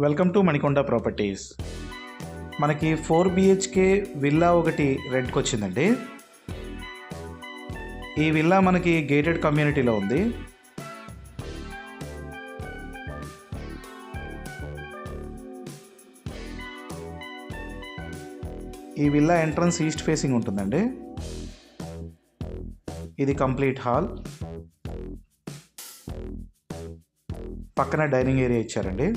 Welcome to Manikonda properties. మనకి 4 BHK villa ఒకటి రెంట్కి వచ్చిందండి. ఈ విల్లా మనకి గేటెడ్ కమ్యూనిటీలో ఉంది. ఈ విల్లా ఎంట్రన్స్ ఈస్ట్ ఫేసింగ్ ఉంటుందండి. ఇది కంప్లీట్ హాల్, పక్కన డైనింగ్ ఏరియా ఇచ్చారండి.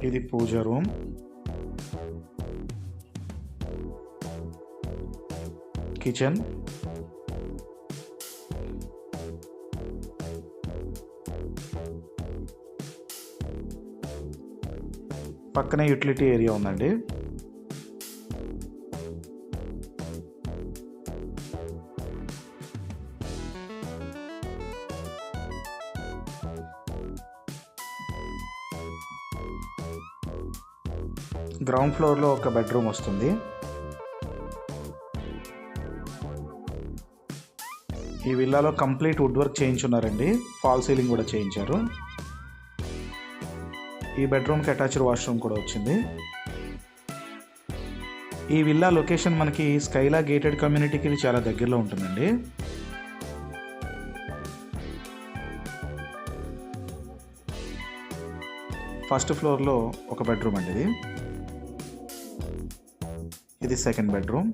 ఇది పూజ రూమ్, కిచెన్, పక్కనే యూటిలిటీ ఏరియా ఉందండి. గ్రౌండ్ ఫ్లోర్లో ఒక బెడ్రూమ్ వస్తుంది. ఈ విల్లాలో కంప్లీట్ వుడ్ వర్క్ చేయించున్నారండి. ఫాల్ సీలింగ్ కూడా చేయించారు. ఈ బెడ్రూమ్కి అటాచ్డ్ వాష్రూమ్ కూడా వచ్చింది. ఈ విల్లా లొకేషన్ మనకి స్కైలా గేటెడ్ కమ్యూనిటీకి చాలా దగ్గరలో ఉంటుందండి. ఫస్ట్ ఫ్లోర్లో ఒక బెడ్రూమ్ అండి. ఇది సెకండ్ బెడ్రూమ్.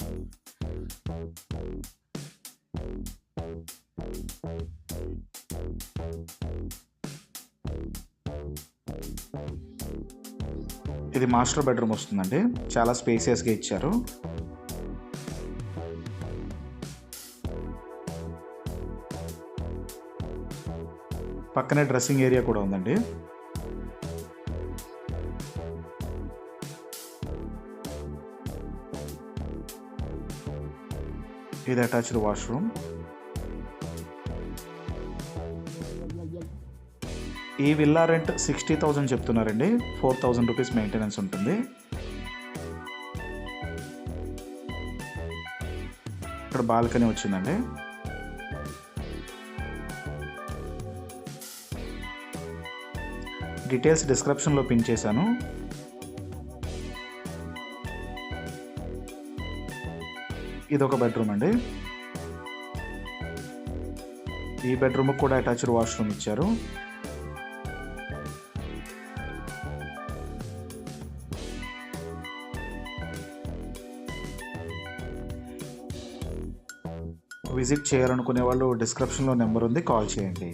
ఇది మాస్టర్ బెడ్రూమ్ వస్తుందండి. చాలా స్పేసియస్గా ఇచ్చారు. పక్కనే డ్రెస్సింగ్ ఏరియా కూడా ఉందండి. ఇది అటాచ్డ్ వాష్రూమ్. ఈ విల్లా రెంట్ 60,000 చెప్తున్నారండి. 4,000 రూపీస్ మెయింటెనెన్స్ ఉంటుంది. ఇక్కడ బాల్కనీ వచ్చిందండి. డీటెయిల్స్ డిస్క్రిప్షన్లో పిన్ చేశాను. ఇది ఒక బెడ్రూమ్ అండి. ఈ బెడ్రూమ్ కూడా అటాచ్డ్ వాష్రూమ్ ఇచ్చారు. విజిట్ చేయాలనుకునే వాళ్ళు డిస్క్రిప్షన్లో నెంబర్ ఉంది, కాల్ చేయండి.